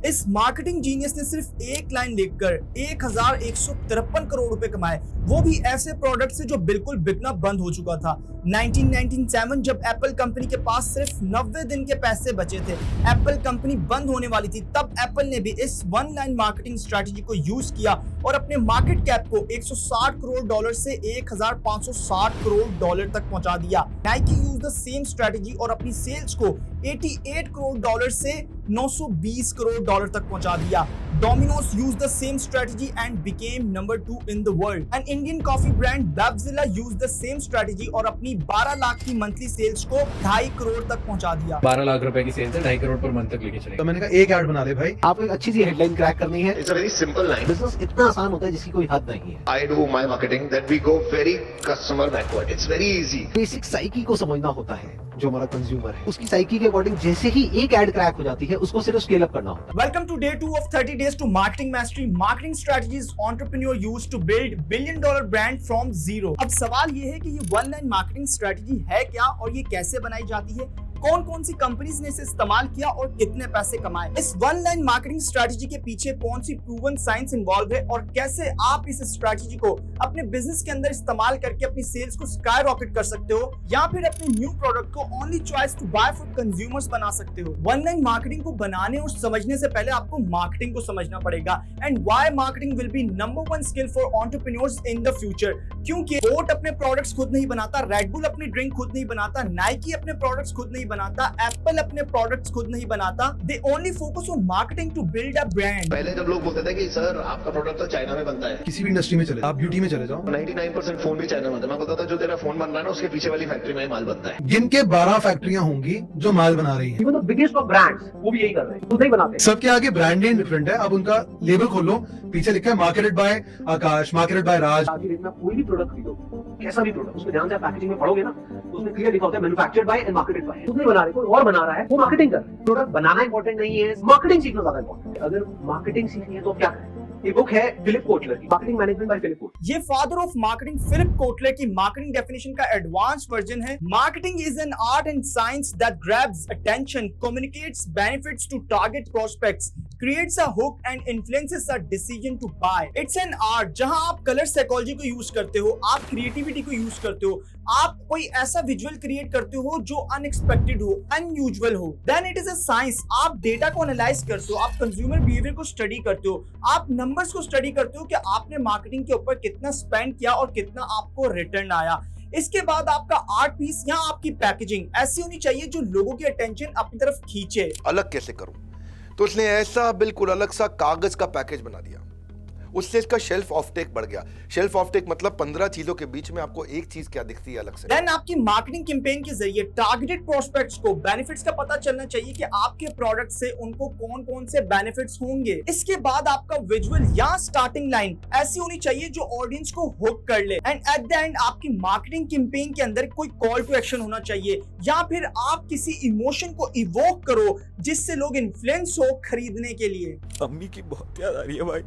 इस marketing genius ने सिर्फ एक लाइन लिखकर 1153 करोड़ रुपए कमाए, वो भी ऐसे प्रोडक्ट से जो बिल्कुल बिकना बंद हो चुका था। 1997 जब एप्पल कंपनी के पास सिर्फ 90 दिन के पैसे बचे थे, एप्पल कंपनी बंद होने वाली थी, तब एप्पल ने भी इस वन लाइन मार्केटिंग स्ट्रेटजी को यूज किया और अपने मार्केट कैप को 160 करोड़ डॉलर से 1560 करोड़ डॉलर तक पहुंचा दिया। Nike use the same strategy और अपनी सेल्स को 88 करोड़ डॉलर से 920 करोड़ डॉलर तक पहुंचा दिया। Domino's used the same strategy and became number 2 in the world. An Indian coffee brand Babzilla used the same strategy और अपनी 12 लाख की मंथली सेल्स को 2.5 करोड़ तक पहुंचा दिया। 12 लाख रुपए की सेल्स है, 2.5 करोड़ पर मंथ तक लेके चलेगा। तो मैंने कहा एक ऐड बना ले भाई। आपको एक अच्छी सी हेडलाइन क्रैक करनी है। It's a very simple line. Business इतना आसान होता है जिसकी कोई हद नहीं है। I do my marketing that we go very customer backward. It's very easy. Basic psyche को समझना होता है, जो हमारा कंज्यूमर है उसकी साइकी के अकॉर्डिंग जैसे ही एक ऐड क्रैक हो जाती है उसको सिर्फ स्केल अप करना होता है। Welcome to day 2 of 30 days to marketing mastery. Marketing strategies entrepreneur use to build billion-dollar brand from zero. अब सवाल ये है कि ये वन लाइन मार्केटिंग स्ट्रेटजी है क्या और ये कैसे बनाई जाती है, कौन कौन सी कंपनीज ने इसे इस्तेमाल किया और कितने पैसे कमाए, इस वन लाइन मार्केटिंग स्ट्रेटजी के पीछे कौन सी प्रूवन साइंस इन्वॉल्व है और कैसे आप इस स्ट्रेटजी को अपने बिजनेस के अंदर इस्तेमाल करके अपनी सेल्स को स्काई रॉकेट कर सकते हो या फिर अपने न्यू प्रोडक्ट को only choice to buy for consumers बना सकते हो। वन लाइन मार्केटिंग को बनाने और समझने से पहले आपको मार्केटिंग को समझना पड़ेगा and why marketing will be number 1 skill for entrepreneurs in the future. क्योंकि बोट अपने प्रोडक्ट्स खुद नहीं बनाता, रेड बुल अपनी ड्रिंक खुद नहीं बनाता, नाइकी अपने प्रोडक्ट्स खुद नहीं बनाता, एप्पल अपने प्रोडक्ट्स खुद नहीं बनाता। They only focus on marketing to build a brand. पहले जब लोग बोलते थे कि सर आपका प्रोडक्ट तो चाइना में बनता है, किसी भी इंडस्ट्री में चले जाओ, आप ब्यूटी में चले जाओ, 99% फोन भी चाइना में बनता है। मैं बोलता था जो तेरा फोन बन रहा है ना उसके पीछे वाली फैक्ट्री में माल बनता है। गिन के 12 फैक्ट्रियां होंगी जो माल बना रही हैं। Even the biggest of brands वो भी यही कर रहे हैं, खुद नहीं बनाते। सबके आगे ब्रांड नेम डिफरेंट है। अब उनका लेबल खोलो, पीछे लिखा है marketed by Akash, marketed by Raj. आज की डेट में कोई भी प्रोडक्ट खरीदो, कैसा भी प्रोडक्ट, उसमें ध्यान से पैकेजिंग में पढ़ोगे ना तो उसमें क्लियर लिखा होता है manufactured by and marketed bye. खुद नहीं बना रहे, कोई और बना रहा है, वो मार्केटिंग कर रहे हैं। प्रोडक्ट बनाना इंपॉर्टेंट नहीं है, मार्केटिंग सीखना ज्यादा इंपॉर्टेंट है। अगर मार्केटिंग सीखनी है तो क्या करें? ये बुक है फिलिप कोटलर की, marketing management by Philip Kotler. ये father of marketing Philip Kotler की मार्केटिंग डेफिनेशन का एडवांस वर्जन है। Marketing is an art and science that grabs attention, communicates benefits to target prospects, creates a hook and influences a decision to buy. It's an art जहां आप colour psychology को use करते हो, आप creativity को use करते हो, आप कोई ऐसा विजुअल क्रिएट करते हो जो अनएक्सपेक्टेड हो, अनयूजुअल हो। Then it is a science, आप डेटा को एनालाइज करते हो, आप कंज्यूमर बिहेवियर को स्टडी करते हो, आप नंबर्स को स्टडी करते हो कि आपने मार्केटिंग के ऊपर कितना स्पेंड किया और कितना आपको रिटर्न आया। इसके बाद आपका आर्ट पीस या आपकी पैकेजिंग ऐसी होनी चाहिए जो लोगों की अटेंशन अपनी तरफ खींचे। अलग कैसे करूं, तो उसने ऐसा बिल्कुल अलग सा कागज का पैकेज बना दिया। उससे इसका शेल्फ ऑफटेक बढ़ गया। शेल्फ ऑफटेक मतलब 15 चीजों के बीच में आपको एक चीज क्या दिखती है अलग से। देन आपकी मार्केटिंग कैंपेन के जरिए टारगेटेड प्रोस्पेक्ट्स को बेनिफिट्स का पता चलना चाहिए कि आपके प्रोडक्ट से उनको कौन कौन से बेनिफिट्स होंगे। इसके बाद आपका विजुअल या स्टार्टिंग लाइन ऐसी होनी चाहिए जो ऑडियंस को हुक कर ले एंड एट द एंड आपकी मार्केटिंग कैंपेन के अंदर कोई कॉल टू एक्शन होना चाहिए या फिर आप किसी इमोशन को इवोक करो जिससे लोग इन्फ्लुएंस हो खरीदने के लिए। अम्मी की बहुत याद आ रही है भाई।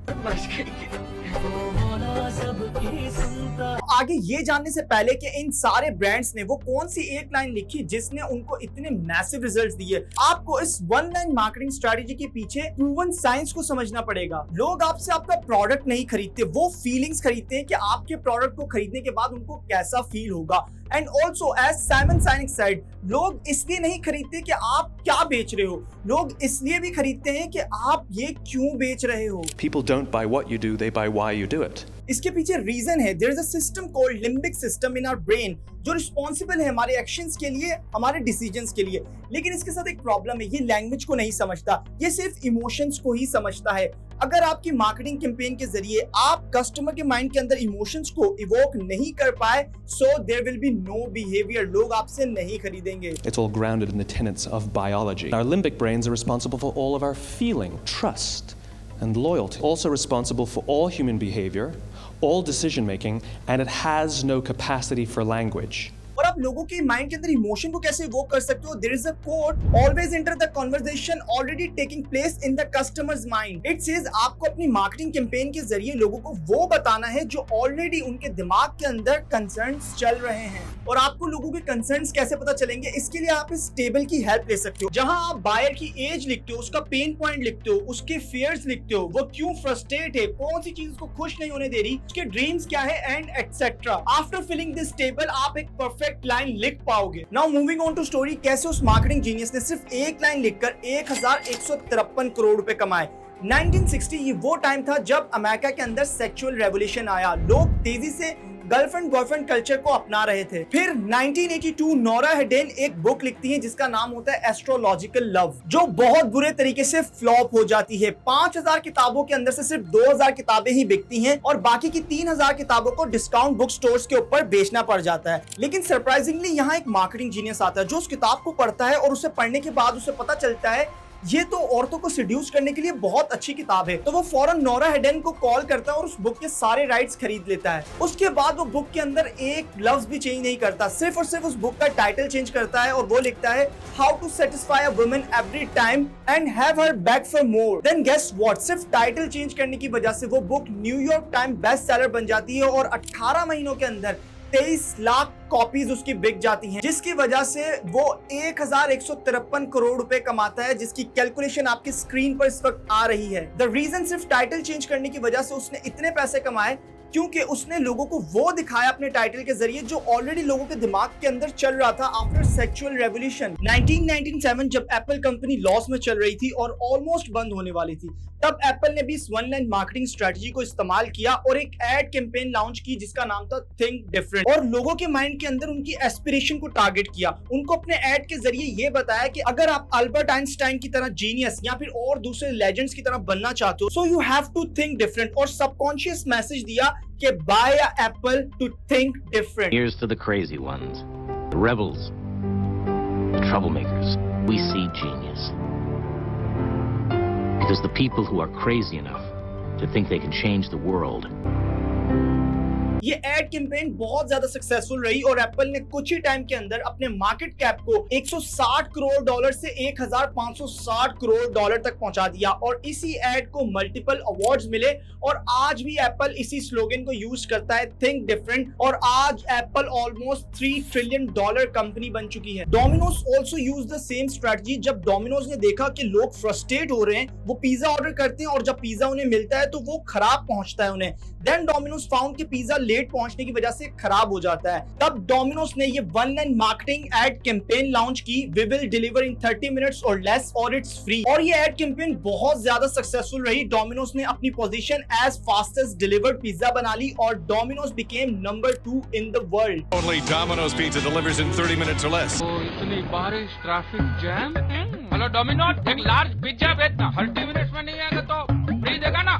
आगे ये जानने से पहले कि इन सारे ब्रांड्स ने वो कौन सी एक लाइन लिखी जिसने उनको इतने मैसिव रिजल्ट्स दिए, आपको इस वन लाइन मार्केटिंग स्ट्रेटजी के पीछे प्रूवन साइंस को समझना पड़ेगा। लोग आपसे आपका प्रोडक्ट नहीं खरीदते, वो फीलिंग्स खरीदते हैं कि आपके प्रोडक्ट को खरीदने के बाद उनको कैसा फील होगा। And also as Simon Sinek said, लोग इसलिए नहीं खरीदते कि आप क्या बेच रहे हो, लोग इसलिए भी खरीदते हैं कि आप ये क्यों बेच रहे हो। People don't buy what you do, they buy why you do it. इसके पीछे रीजन है। There is a system called limbic system in our brain जो रिस्पॉन्सिबल है हमारे एक्शंस के लिए, हमारे डिसीजंस के लिए। लेकिन इसके साथ एक प्रॉब्लम है, ये लैंग्वेज को नहीं समझता, ये सिर्फ इमोशंस को ही समझता है। अगर आपकी मार्केटिंग कैंपेन के जरिए आप कस्टमर के माइंड के अंदर इमोशंस को इवोक नहीं कर पाए, so there will be no behaviour, लोग आपसे नहीं खरीदेंगे। It's all grounded in the tenets of biology. Our limbic brains are responsible for all of our feeling, trust, and loyalty. Also responsible for all human behavior, all decision making, and it has no capacity for language. और आप लोगों के mind के अंदर emotion को कैसे वो कर सकते हो, there is a quote, always enter the conversation already taking place in the customer's mind. It says आपको अपनी मार्केटिंग कैंपेन के जरिए लोगों को वो बताना है जो ऑलरेडी उनके दिमाग के अंदर कंसर्न्स चल रहे हैं। और आपको लोगों के कंसर्न्स कैसे पता चलेंगे, इसके लिए आप इस टेबल की हेल्प ले सकते हो, जहां आप बायर की एज लिखते हो, उसका पेन पॉइंट लिखते हो, उसके फियर्स लिखते हो, वो क्यों फ्रस्ट्रेट है, कौन सी चीज उसको खुश नहीं होने दे रही, उसके ड्रीम्स क्या है and etcetera. After filling this table आप एक परफेक्ट लाइन लिख पाओगे। Now moving on to story, कैसे उस मार्केटिंग जीनियस ने सिर्फ एक लाइन लिखकर 1153 करोड़ रुपए कमाए। 1960 ये वो टाइम था जब अमेरिका के अंदर सेक्सुअल रेवोल्यूशन आया, लोग तेजी से गर्लफ्रेंड बॉयफ्रेंड कल्चर को अपना रहे थे। फिर 1982 नोरा हेडेन एक बुक लिखती है जिसका नाम होता है एस्ट्रोलॉजिकल लव, जो बहुत बुरे तरीके से फ्लॉप हो जाती है। 5000 किताबों के अंदर से सिर्फ 2000 किताबें ही बिकती हैं और बाकी की 3000 किताबों को डिस्काउंट बुक स्टोर्स के ऊपर बेचना पड़ जाता है। लेकिन सरप्राइजिंगली यहाँ एक मार्केटिंग जीनियस आता है जो उस किताब को पढ़ता है और उसे पढ़ने के बाद उसे पता चलता है ये तो औरतों को सिड्यूस करने के लिए बहुत अच्छी किताब है। तो वो फौरन नोरा हेडेन को कॉल करता है और उस बुक के सारे राइट्स खरीद लेता है। उसके बाद वो बुक के अंदर एक लफ्ज भी चेंज नहीं करता, सिर्फ और सिर्फ उस बुक का टाइटल चेंज करता है और वो लिखता है how to satisfy a woman every time and have her back for more. Then guess what, सिर्फ टाइटल चेंज करने की वजह से वो book New York time best seller बन जाती है और 18 महीनों के अंदर 23 लाख कॉपीज उसकी बिक जाती हैं, जिसकी वजह से वो 1153 करोड़ रुपए कमाता है, जिसकी कैलकुलेशन आपकी स्क्रीन पर इस वक्त आ रही है। द रीजन सिर्फ टाइटल चेंज करने की वजह से उसने इतने पैसे कमाए क्योंकि उसने लोगों को वो दिखाया अपने टाइटल के जरिए जो ऑलरेडी लोगों के दिमाग के अंदर चल रहा था आफ्टर सेक्सुअल रेवोल्यूशन। 1997 जब एप्पल कंपनी लॉस में चल रही थी और ऑलमोस्ट बंद होने वाली थी, तब एप्पल ने भी इस वन लाइन मार्केटिंग स्ट्रेटजी को इस्तेमाल किया और एक एड कैंपेन लॉन्च की जिसका नाम था थिंक डिफरेंट, और लोगों के माइंड के अंदर उनकी एस्पिरेशन को टारगेट किया। उनको अपने एड के जरिए ये बताया कि अगर आप अल्बर्ट आइंस्टाइन की तरह जीनियस या फिर और दूसरे लेजेंड्स की तरह बनना चाहते हो, so you have to think different, और सबकॉन्शियस मैसेज दिया कि buy a Apple to think different. Here's to the crazy ones, the rebels, the troublemakers. We see genius. Because the people who are crazy enough to think they can change the world ये ad campaign बहुत ज्यादा successful रही और Apple ने कुछ ही time के अंदर अपने मार्केट कैप को 160 करोड़ डॉलर से 1560 करोड़ डॉलर तक पहुंचा दिया, और इसी एड को मल्टीपल अवार्ड्स मिले और आज भी एप्पल इसी स्लोगन को यूज करता है, थिंक डिफरेंट, और आज एप्पल ऑलमोस्ट $3 ट्रिलियन कंपनी बन चुकी है। Domino's also use the same strategy. जब डोमिनोज ने देखा कि लोग फ्रस्ट्रेट हो रहे हैं, वो पिज्जा ऑर्डर करते हैं और जब पिज्जा उन्हें मिलता है तो वो खराब पहुंचता है उन्हें। देन डोमिनोज फाउंड कि पिज्जा लेट पहुंचने की वजह से खराब हो जाता है। तब डोमिनोज ने ये one line marketing ad campaign launch की, we will deliver in 30 minutes or less or it's free, और ये एड कैंपेन बहुत ज्यादा सक्सेसफुल रही। डोमिनोज ने अपनी position as fastest delivered pizza बना ली और Domino's became number 2 in the world. Only Domino's Pizza delivers in 30 minutes or less. इतनी बारिश, ट्रैफिक जैम। हेलो डोमिनोज, एक लार्ज पिज्जा भेजना, 30 मिनट्स में नहीं आएगा तो फ्री देगा ना?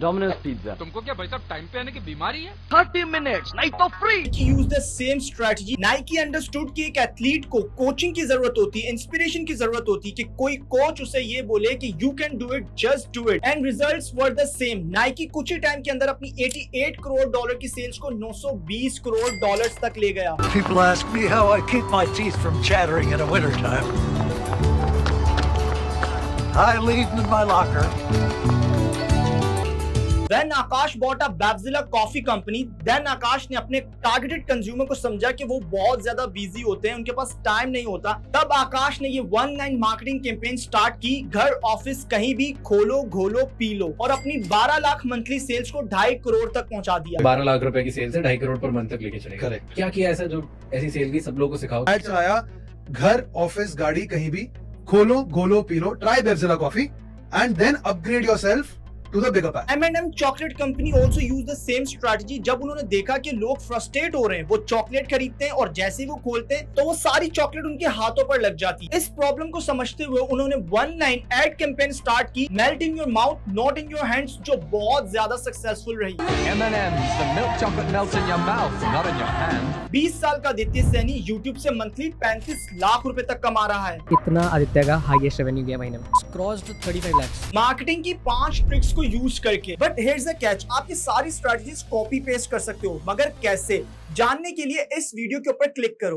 Domino's pizza. तुमको क्या भाई साहब टाइम पे आने की बीमारी है? 30 मिनट्स नहीं तो free. Use the same strategy. Nike understood कि एक एथलीट को कोचिंग की जरूरत होती है, इंस्पिरेशन की जरूरत होती है, कि कोई कोच उसे ये बोले कि you can do it, just do it, and results were the same. Nike कुछ ही टाइम के अंदर अपनी 88 करोड़ डॉलर की सेल्स को 920 करोड़ डॉलर्स तक ले गया। People ask me how I keep my teeth from chattering in the wintertime. I leave in my locker. Then Akash bought a Bavzilla coffee company. Then Akash ने अपने टारगेटेड कंज्यूमर को समझा कि वो बहुत ज्यादा बिजी होते हैं, उनके पास टाइम नहीं होता। तब आकाश ने ये one line marketing campaign start की, घर ऑफिस कहीं भी खोलो घोलो पी लो, और अपनी 12 लाख मंथली सेल्स को 2.5 करोड़ तक पहुंचा दिया। 12 लाख रुपए की सेल से 2.5 करोड़ पर मंथ तक लेके चले। करेक्ट। क्या किया ऐसा जो ऐसी सेल की सब लोगों को सिखाओ? एड चलाया, घर ऑफिस गाड़ी कहीं भी खोलो घोलो पी लो, ट्राई बेवजिला coffee and then upgrade yourself to the bigger pack. M&M chocolate company also used the same strategy. जब उन्होंने देखा कि लोग फ्रस्ट्रेट हो रहे हैं, वो चॉकलेट खरीदते हैं और जैसे ही वो खोलते हैं तो वो सारी चॉकलेट उनके हाथों पर लग जाती है। इस प्रॉब्लम को समझते हुए उन्होंने one line ad campaign start की, melt in your mouth not in your hands, जो बहुत ज्यादा सक्सेसफुल रही। M&M's, the milk chocolate melts in your mouth, not in your hand. 20 साल का आदित्य सैनी YouTube से मंथली 35 लाख रुपए तक कमा रहा है। इतना आदित्य का हाईएस्ट रेवेन्यू गया महीने में, क्रॉस्ड 35 लाख। मार्केटिंग की 5 ट्रिक्स को यूज करके। बट हियर्स द कैच, आप ये सारी स्ट्रेटजीज कॉपी पेस्ट कर सकते हो, मगर कैसे? जानने के लिए इस वीडियो के ऊपर क्लिक करो।